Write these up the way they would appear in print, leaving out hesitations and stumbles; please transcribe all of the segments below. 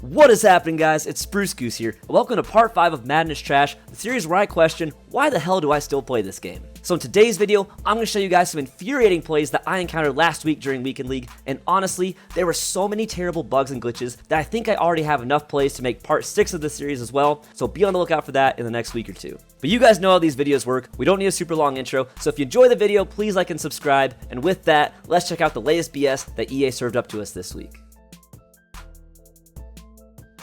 What is happening, guys? It's Spruce Goose here. Welcome to part 5 of Madden is Trash, the series where I question, why the hell do I still play this game? So in today's video, I'm going to show you guys some infuriating plays that I encountered last week during Weekend League, and honestly, there were so many terrible bugs and glitches that I think I already have enough plays to make part 6 of this series as well, so be on the lookout for that in the next week or two. But you guys know how these videos work. We don't need a super long intro, so if you enjoy the video, please like and subscribe, and with that, let's check out the latest BS that EA served up to us this week.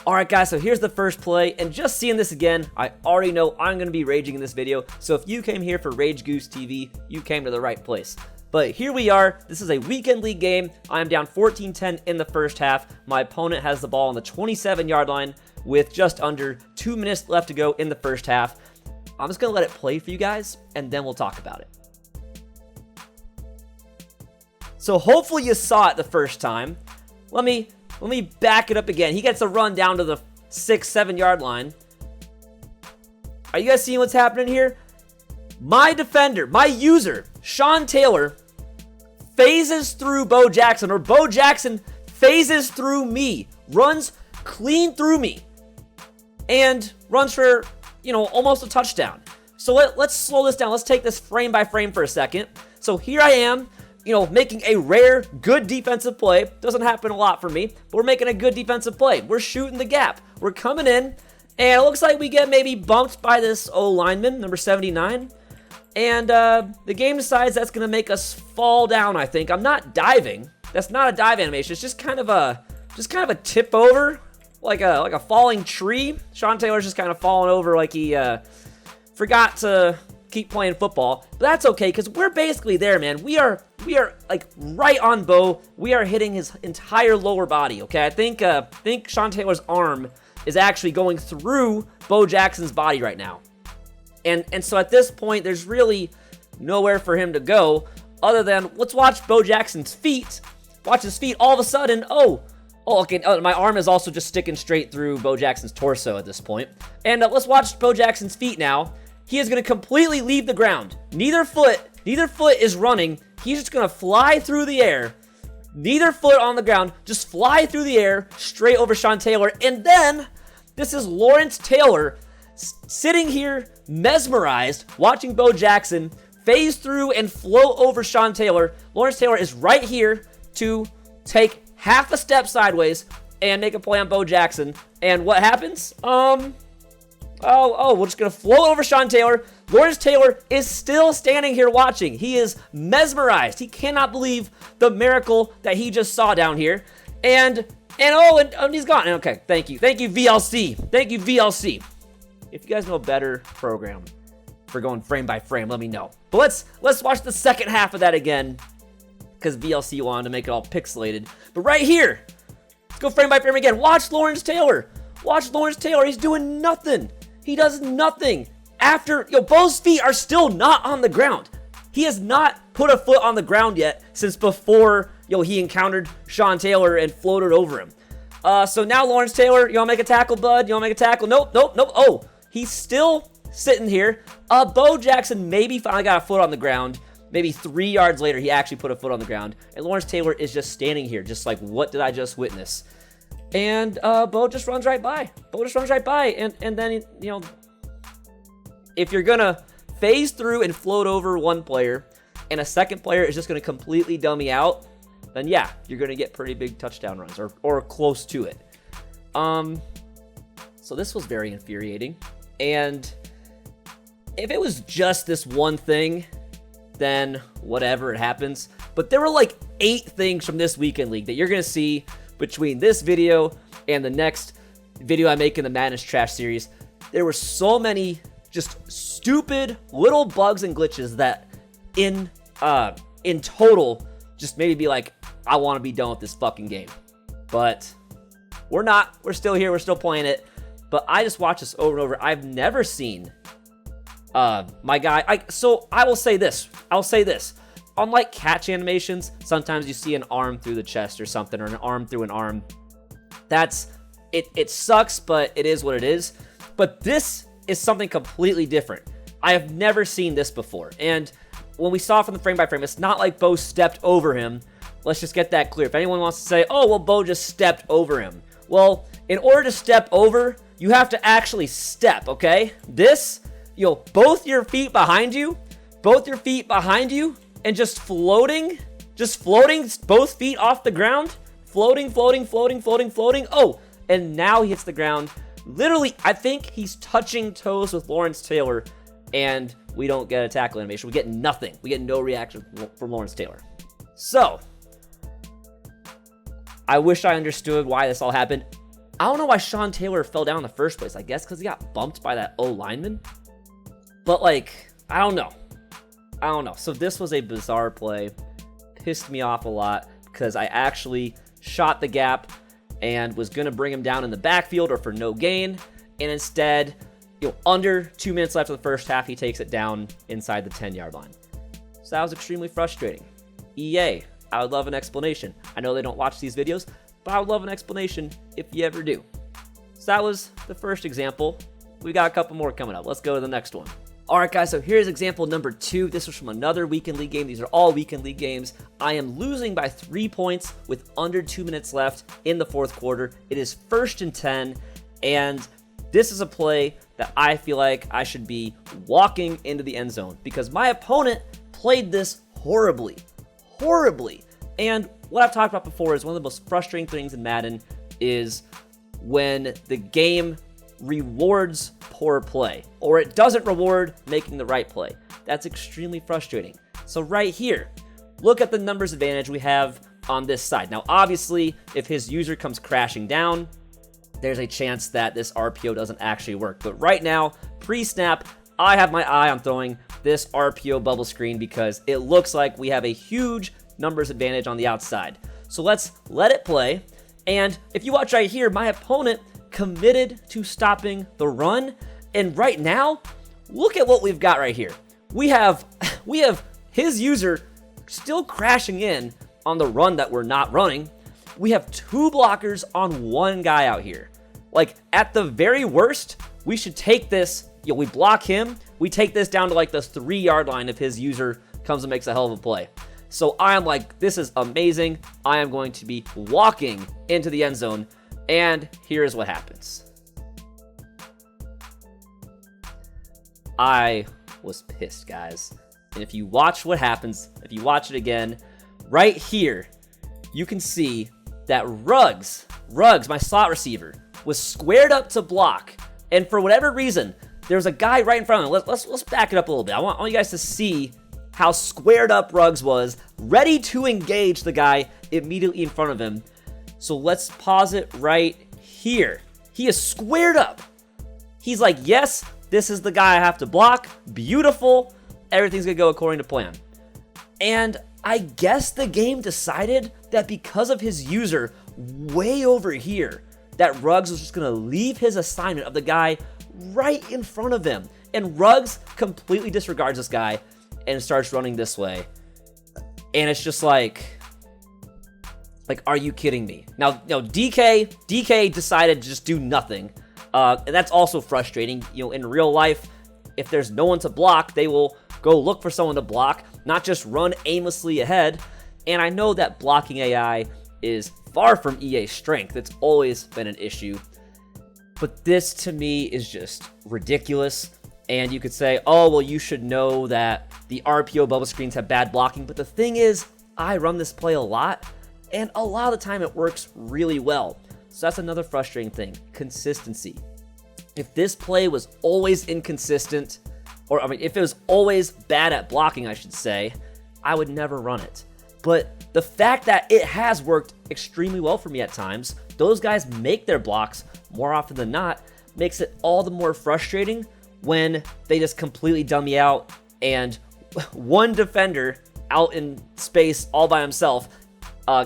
Alright guys, so here's the first play, and just seeing this again, I already know I'm going to be raging in this video, so if you came here for Rage Goose TV, you came to the right place. But here we are, this is a Weekend League game, I'm down 14-10 in the first half, my opponent has the ball on the 27-yard line with just under 2 minutes left to go in the first half. I'm just going to let it play for you guys, and then we'll talk about it. So hopefully you saw it the first time. Let me back it up again. He gets a run down to the 6-7 yard line. Are you guys seeing what's happening here? My defender, my user, Sean Taylor, phases through Bo Jackson, or Bo Jackson phases through me, runs clean through me, and runs for, almost a touchdown. So let's slow this down. Let's take this frame by frame for a second. So here I am, making a rare, good defensive play. Doesn't happen a lot for me, but we're making a good defensive play. We're shooting the gap. We're coming in, and it looks like we get maybe bumped by this O-lineman, number 79. And the game decides that's going to make us fall down, I think. I'm not diving. That's not a dive animation. It's just kind of a tip over, like a falling tree. Sean Taylor's just kind of falling over like he forgot to keep playing football, but that's okay because we're basically there, man. We are like right on Bo. We are hitting his entire lower body. Okay, I think Sean Taylor's arm is actually going through Bo Jackson's body right now, and so at this point, there's really nowhere for him to go other than let's watch Bo Jackson's feet. Watch his feet. All of a sudden, okay. My arm is also just sticking straight through Bo Jackson's torso at this point, and let's watch Bo Jackson's feet now. He is going to completely leave the ground. Neither foot is running. He's just going to fly through the air. Neither foot on the ground. Just fly through the air straight over Sean Taylor. And then, this is Lawrence Taylor sitting here mesmerized, watching Bo Jackson phase through and float over Sean Taylor. Lawrence Taylor is right here to take half a step sideways and make a play on Bo Jackson. And what happens? We're just going to float over Sean Taylor. Lawrence Taylor is still standing here watching. He is mesmerized. He cannot believe the miracle that he just saw down here. And he's gone. Okay, thank you. Thank you, VLC. Thank you, VLC. If you guys know a better program for going frame by frame, let me know. But let's watch the second half of that again, because VLC wanted to make it all pixelated. But right here, let's go frame by frame again. Watch Lawrence Taylor. Watch Lawrence Taylor. He's doing nothing. He does nothing. After, Bo's feet are still not on the ground. He has not put a foot on the ground yet since before, he encountered Sean Taylor and floated over him. So now Lawrence Taylor, you want to make a tackle, bud? You want to make a tackle? Nope. Oh, he's still sitting here. Bo Jackson maybe finally got a foot on the ground. Maybe 3 yards later, he actually put a foot on the ground. And Lawrence Taylor is just standing here, just like, what did I just witness? And Bo just runs right by. And then, if you're going to phase through and float over one player, and a second player is just going to completely dummy out, then yeah, you're going to get pretty big touchdown runs, or close to it. So this was very infuriating. And if it was just this one thing, then whatever, it happens. But there were like 8 things from this Weekend League that you're going to see between this video and the next video I make in the Madden is Trash series. There were so many just stupid little bugs and glitches that in total just made me be like, I want to be done with this fucking game. But we're not. We're still here. We're still playing it. But I just watched this over and over. I've never seen my guy. So I will say this. Unlike catch animations, sometimes you see an arm through the chest or something, or an arm through an arm. It sucks, but it is what it is. But this is something completely different. I have never seen this before. And when we saw from the frame by frame, it's not like Bo stepped over him. Let's just get that clear. If anyone wants to say, oh, well, Bo just stepped over him. Well, In order to step over, you have to actually step, okay? This, both your feet behind you, and just floating, both feet off the ground, floating. Oh, and now he hits the ground. Literally, I think he's touching toes with Lawrence Taylor, and we don't get a tackle animation. We get nothing. We get no reaction from Lawrence Taylor. So, I wish I understood why this all happened. I don't know why Sean Taylor fell down in the first place. I guess because he got bumped by that O-lineman. But, I don't know. So this was a bizarre play. Pissed me off a lot because I actually shot the gap and was going to bring him down in the backfield or for no gain. And instead, under 2 minutes left of the first half, he takes it down inside the 10-yard line. So that was extremely frustrating. EA, I would love an explanation. I know they don't watch these videos, but I would love an explanation if you ever do. So that was the first example. We got a couple more coming up. Let's go to the next one. All right, guys, so here's example number 2. This was from another weekend league game. These are all weekend league games. I am losing by 3 points with under 2 minutes left in the fourth quarter. It is 1st and 10, and this is a play that I feel like I should be walking into the end zone because my opponent played this horribly. And what I've talked about before is one of the most frustrating things in Madden is when the game rewards poor play, or it doesn't reward making the right play. That's extremely frustrating. So right here, look at the numbers advantage we have on this side. Now, obviously, if his user comes crashing down, there's a chance that this RPO doesn't actually work. But right now, pre-snap, I have my eye on throwing this RPO bubble screen because it looks like we have a huge numbers advantage on the outside. So let's let it play. And if you watch right here, my opponent committed to stopping the run, and right now, look at what we've got right here. We have his user still crashing in on the run that we're not running. We have 2 blockers on 1 guy out here. At the very worst, we should take this, we block him, we take this down to the 3-yard line if his user comes and makes a hell of a play. So I am this is amazing. I am going to be walking into the end zone. And here's what happens. I was pissed, guys. And if you watch what happens, if you watch it again, right here, you can see that Ruggs, my slot receiver, was squared up to block. And for whatever reason, there's a guy right in front of him. Let's back it up a little bit. I want you guys to see how squared up Ruggs was, ready to engage the guy immediately in front of him. So let's pause it right here. He is squared up. He's like, yes, this is the guy I have to block. Beautiful. Everything's going to go according to plan. And I guess the game decided that because of his user way over here, that Ruggs was just going to leave his assignment of the guy right in front of him. And Ruggs completely disregards this guy and starts running this way. And it's just are you kidding me? Now, DK decided to just do nothing. And that's also frustrating. In real life, if there's no one to block, they will go look for someone to block, not just run aimlessly ahead. And I know that blocking AI is far from EA's strength. It's always been an issue. But this, to me, is just ridiculous. And you could say, oh, well, you should know that the RPO bubble screens have bad blocking. But the thing is, I run this play a lot. And a lot of the time it works really well. So that's another frustrating thing, consistency. If this play was always inconsistent, if it was always bad at blocking, I should say, I would never run it. But the fact that it has worked extremely well for me at times, those guys make their blocks more often than not, makes it all the more frustrating when they just completely dumb me out and one defender out in space all by himself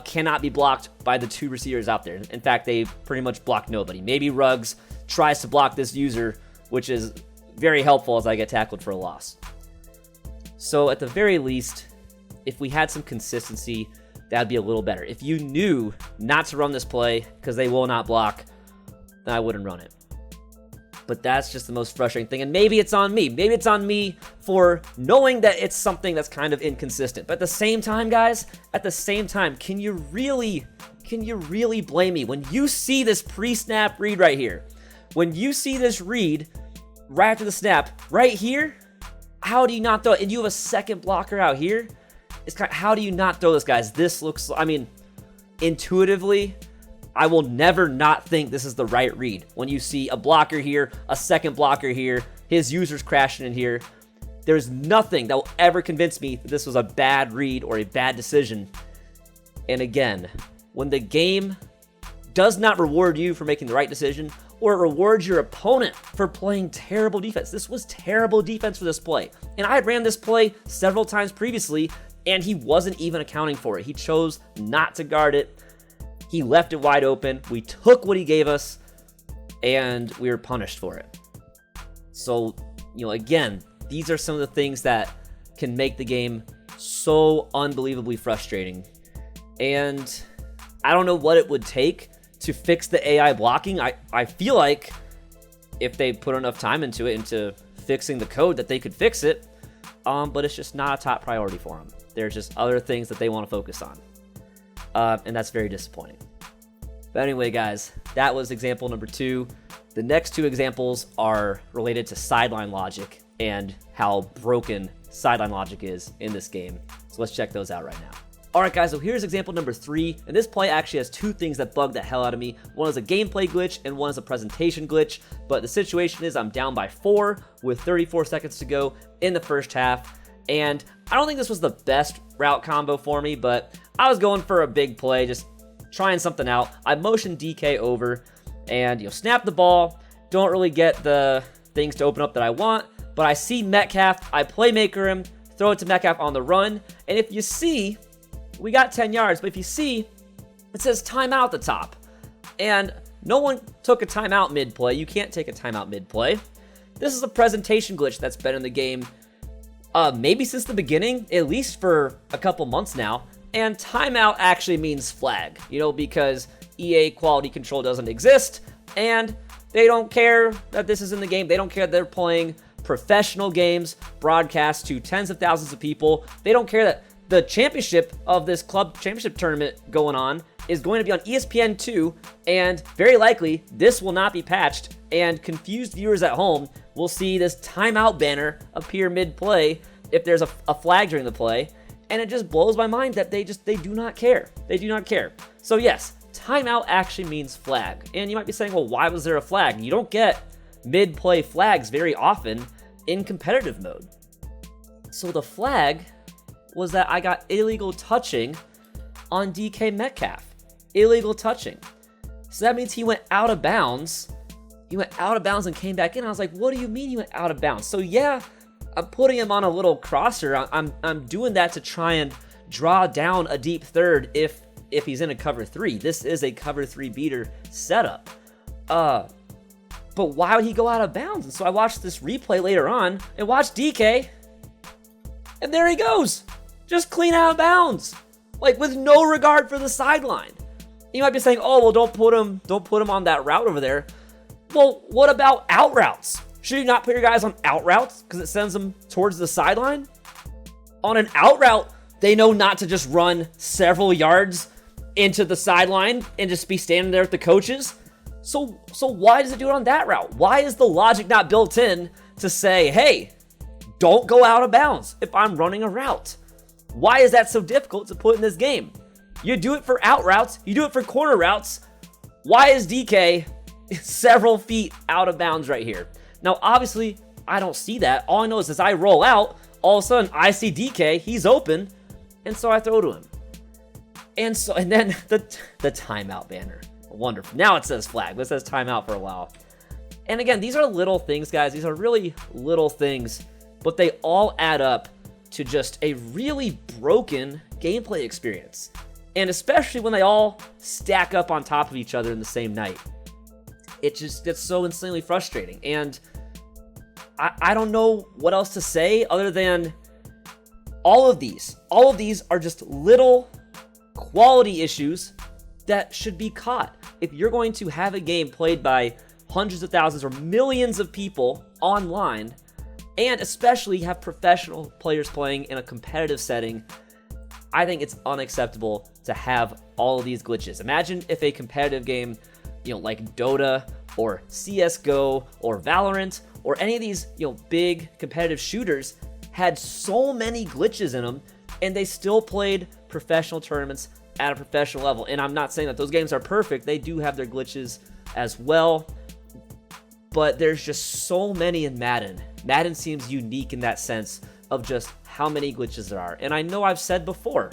cannot be blocked by the 2 receivers out there. In fact, they pretty much block nobody. Maybe Ruggs tries to block this user, which is very helpful as I get tackled for a loss. So at the very least, if we had some consistency, that'd be a little better. If you knew not to run this play because they will not block, then I wouldn't run it. But that's just the most frustrating thing. And maybe it's on me. Maybe it's on me for knowing that it's something that's kind of inconsistent. But at the same time, guys, can you really can you really blame me? When you see this pre-snap read right here, when you see this read right after the snap right here, how do you not throw it? And you have a second blocker out here. It's kind of, how do you not throw this, guys? This looks, I mean, intuitively, I will never not think this is the right read. When you see a blocker here, a second blocker here, his user's crashing in here, there's nothing that will ever convince me that this was a bad read or a bad decision. And again, when the game does not reward you for making the right decision, or it rewards your opponent for playing terrible defense. This was terrible defense for this play. And I ran this play several times previously, and he wasn't even accounting for it. He chose not to guard it. He left it wide open. We took what he gave us, and we were punished for it. So, again, these are some of the things that can make the game so unbelievably frustrating. And I don't know what it would take to fix the AI blocking. I feel like if they put enough time into it, into fixing the code, that they could fix it. But it's just not a top priority for them. There's just other things that they want to focus on. And that's very disappointing. But anyway, guys, that was example number 2. The next 2 examples are related to sideline logic and how broken sideline logic is in this game. So let's check those out right now. Alright guys, so here's example number 3, and this play actually has 2 things that bug the hell out of me. One is a gameplay glitch, and one is a presentation glitch, but the situation is I'm down by 4 with 34 seconds to go in the first half, and I don't think this was the best route combo for me, but I was going for a big play, just trying something out. I motioned DK over, and snap the ball, don't really get the things to open up that I want, but I see Metcalf, I playmaker him, throw it to Metcalf on the run, and if you see, we got 10 yards, but if you see, it says timeout at the top. And no one took a timeout mid-play. You can't take a timeout mid-play. This is a presentation glitch that's been in the game maybe since the beginning, at least for a couple months now. And timeout actually means flag, because EA quality control doesn't exist, and they don't care that this is in the game. They don't care that they're playing professional games, broadcast to tens of thousands of people. They don't care that the championship of this club championship tournament going on is going to be on ESPN2, and very likely this will not be patched, and confused viewers at home will see this timeout banner appear mid-play if there's a flag during the play, and it just blows my mind that they do not care. They do not care. So yes, timeout actually means flag, and you might be saying, well, why was there a flag? You don't get mid-play flags very often in competitive mode. So the flag was that I got illegal touching on DK Metcalf. Illegal touching. So that means he went out of bounds. He went out of bounds and came back in. I was like, what do you mean he went out of bounds? So yeah, I'm putting him on a little crosser. I'm doing that to try and draw down a deep third if he's in a cover 3. This is a cover 3 beater setup. But why would he go out of bounds? And so I watched this replay later on and watched DK, and there he goes. Just clean out of bounds, like with no regard for the sideline. You might be saying, "Oh, well, don't put him on that route over there." Well, what about out routes? Should you not put your guys on out routes because it sends them towards the sideline? On an out route, they know not to just run several yards into the sideline and just be standing there with the coaches. So why does it do it on that route? Why is the logic not built in to say, "Hey, don't go out of bounds if I'm running a route"? Why is that so difficult to put in this game? You do it for out routes. You do it for corner routes. Why is DK several feet out of bounds right here? Now, obviously, I don't see that. All I know is as I roll out, all of a sudden, I see DK. He's open, and so I throw to him. And then the timeout banner. Wonderful. Now it says flag, but it says timeout for a while. And again, these are little things, guys. These are really little things, but they all add up to just a really broken gameplay experience. And especially when they all stack up on top of each other in the same night. It just gets so insanely frustrating. And I don't know what else to say other than all of these are just little quality issues that should be caught. If you're going to have a game played by hundreds of thousands or millions of people online, and especially have professional players playing in a competitive setting, I think it's unacceptable to have all of these glitches. Imagine if a competitive game, like Dota or CSGO or Valorant or any of these, big competitive shooters had so many glitches in them and they still played professional tournaments at a professional level. And I'm not saying that those games are perfect. They do have their glitches as well. But there's just so many in Madden. Madden seems unique in that sense of just how many glitches there are. And I know I've said before,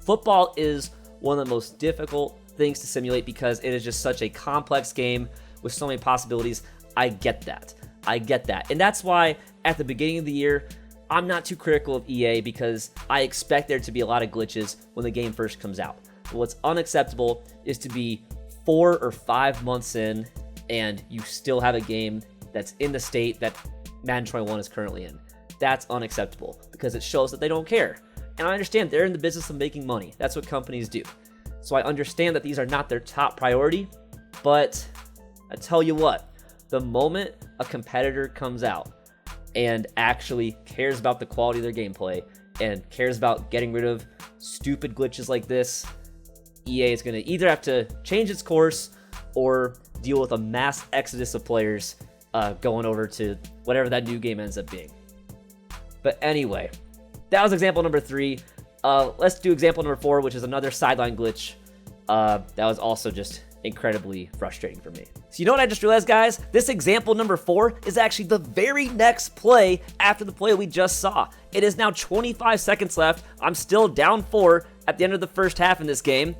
football is one of the most difficult things to simulate because it is just such a complex game with so many possibilities. I get that. And that's why at the beginning of the year, I'm not too critical of EA because I expect there to be a lot of glitches when the game first comes out. But what's unacceptable is to be 4 or 5 months in and you still have a game that's in the state that Madden 21 is currently in. That's unacceptable because it shows that they don't care. And I understand they're in the business of making money. That's what companies do. So I understand that these are not their top priority, but I tell you what, the moment a competitor comes out and actually cares about the quality of their gameplay and cares about getting rid of stupid glitches like this, EA is going to either have to change its course or deal with a mass exodus of players going over to whatever that new game ends up being. But anyway, that was example number 3. Let's do example number 4, which is another sideline glitch. That was also just incredibly frustrating for me. So you know what I just realized, guys? This example number 4 is actually the very next play after the play we just saw. It is now 25 seconds left. I'm still down 4 at the end of the first half in this game.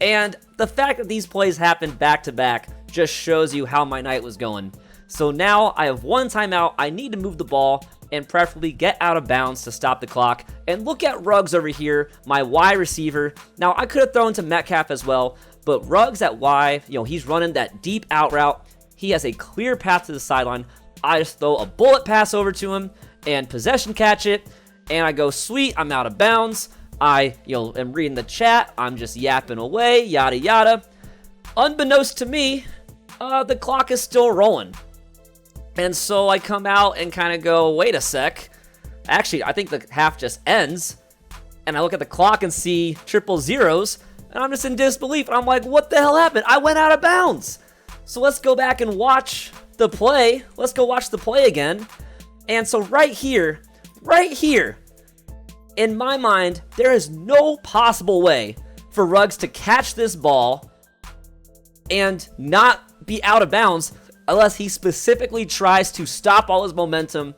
And the fact that these plays happened back to back just shows you how my night was going. So now I have 1 timeout. I need to move the ball and preferably get out of bounds to stop the clock. And look at Ruggs over here, my Y receiver. Now, I could have thrown to Metcalf as well, but Ruggs at Y, he's running that deep out route. He has a clear path to the sideline. I just throw a bullet pass over to him and possession catch it. And I go, sweet, I'm out of bounds. I, am reading the chat. I'm just yapping away, yada, yada. Unbeknownst to me, the clock is still rolling. And so I come out and kind of go, wait a sec. Actually, I think the half just ends. And I look at the clock and see triple zeros. And I'm just in disbelief. And I'm like, what the hell happened? I went out of bounds. So let's go back and watch the play. Let's go watch the play again. And so right here, in my mind, there is no possible way for Ruggs to catch this ball and not be out of bounds unless he specifically tries to stop all his momentum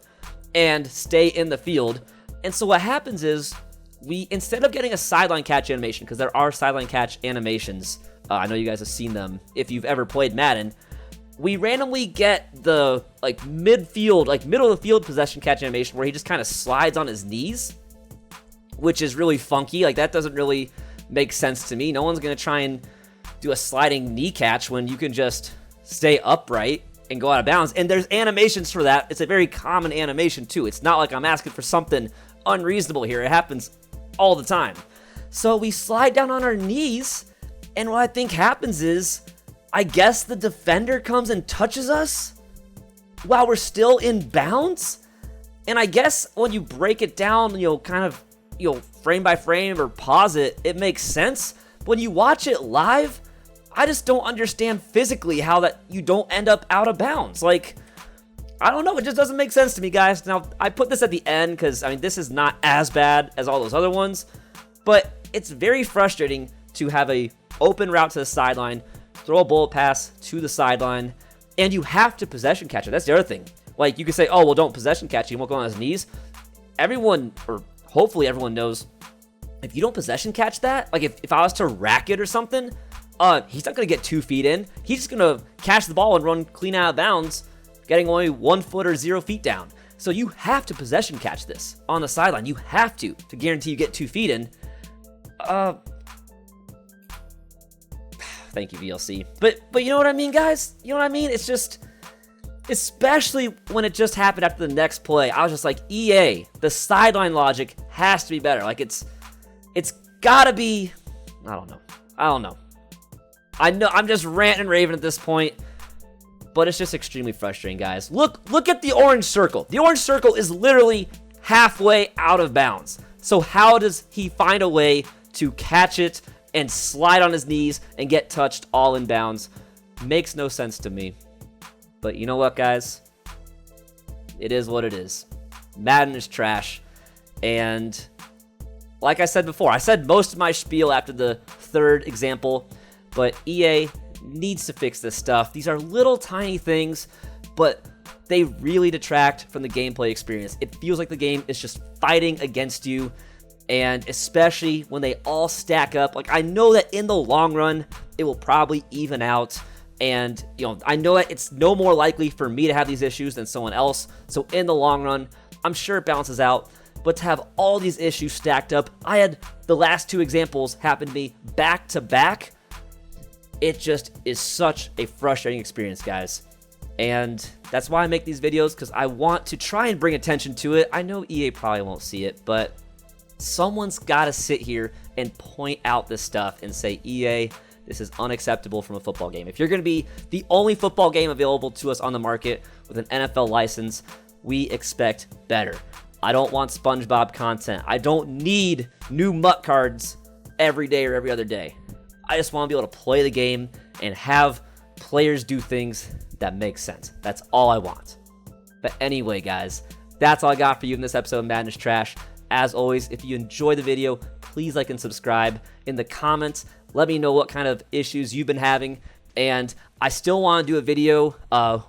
and stay in the field. And so what happens is we, instead of getting a sideline catch animation, because there are sideline catch animations, I know you guys have seen them if you've ever played Madden, we randomly get the middle of the field possession catch animation where he just kind of slides on his knees, which is really funky. That doesn't really make sense to me. No one's going to try and do a sliding knee catch when you can just stay upright and go out of bounds. And there's animations for that. It's a very common animation too. It's not like I'm asking for something unreasonable here. It happens all the time. So we slide down on our knees, and what I think happens is, I guess the defender comes and touches us while we're still in bounds. And I guess when you break it down, frame by frame or pause it, it makes sense. When you watch it live, I just don't understand physically how that you don't end up out of bounds. I don't know. It just doesn't make sense to me, guys. Now, I put this at the end because, this is not as bad as all those other ones, but it's very frustrating to have a open route to the sideline, throw a bullet pass to the sideline, and you have to possession catch it. That's the other thing. You could say, oh, well, don't possession catch it. He won't go on his knees. Everyone, or hopefully everyone knows, if you don't possession catch that, if I was to rack it or something, he's not going to get 2 feet in. He's just going to catch the ball and run clean out of bounds, getting only 1 foot or 0 feet down. So you have to possession catch this on the sideline. You have to guarantee you get 2 feet in. Thank you, VLC. But you know what I mean, guys? You know what I mean? It's just, especially when it just happened after the next play, I was just like, EA, the sideline logic has to be better. It's gotta be, I don't know. I know I'm just ranting and raving at this point, but it's just extremely frustrating, guys. Look at the orange circle. The orange circle is literally halfway out of bounds. So how does he find a way to catch it and slide on his knees and get touched all in bounds? Makes no sense to me. But you know what, guys? It is what it is. Madden is trash. And like I said before, I said most of my spiel after the third example, but EA needs to fix this stuff. These are little tiny things, but they really detract from the gameplay experience. It feels like the game is just fighting against you, and especially when they all stack up. Like, I know that in the long run, it will probably even out, and I know that it's no more likely for me to have these issues than someone else. So in the long run, I'm sure it balances out. But to have all these issues stacked up, I had the last two examples happen to me back to back. It just is such a frustrating experience, guys. And that's why I make these videos, because I want to try and bring attention to it. I know EA probably won't see it, but someone's got to sit here and point out this stuff and say, EA, this is unacceptable from a football game. If you're going to be the only football game available to us on the market with an NFL license, we expect better. I don't want SpongeBob content. I don't need new MUT cards every day or every other day. I just want to be able to play the game and have players do things that make sense. That's all I want. But anyway, guys, that's all I got for you in this episode of Madden is Trash. As always, if you enjoy the video, please like and subscribe. In the comments, let me know what kind of issues you've been having. And I still want to do a video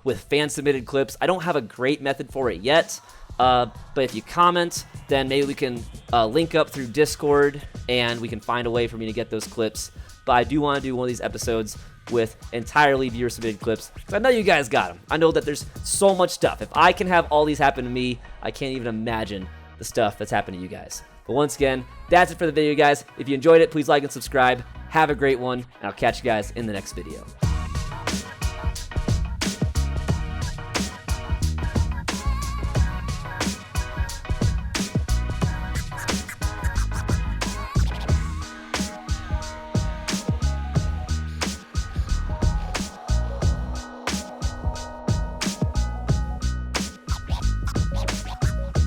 with fan-submitted clips. I don't have a great method for it yet. But if you comment, then maybe we can link up through Discord, and we can find a way for me to get those clips. But I do want to do one of these episodes with entirely viewer-submitted clips, because I know you guys got them. I know that there's so much stuff. If I can have all these happen to me, I can't even imagine the stuff that's happened to you guys. But once again, that's it for the video, guys. If you enjoyed it, please like and subscribe. Have a great one, and I'll catch you guys in the next video.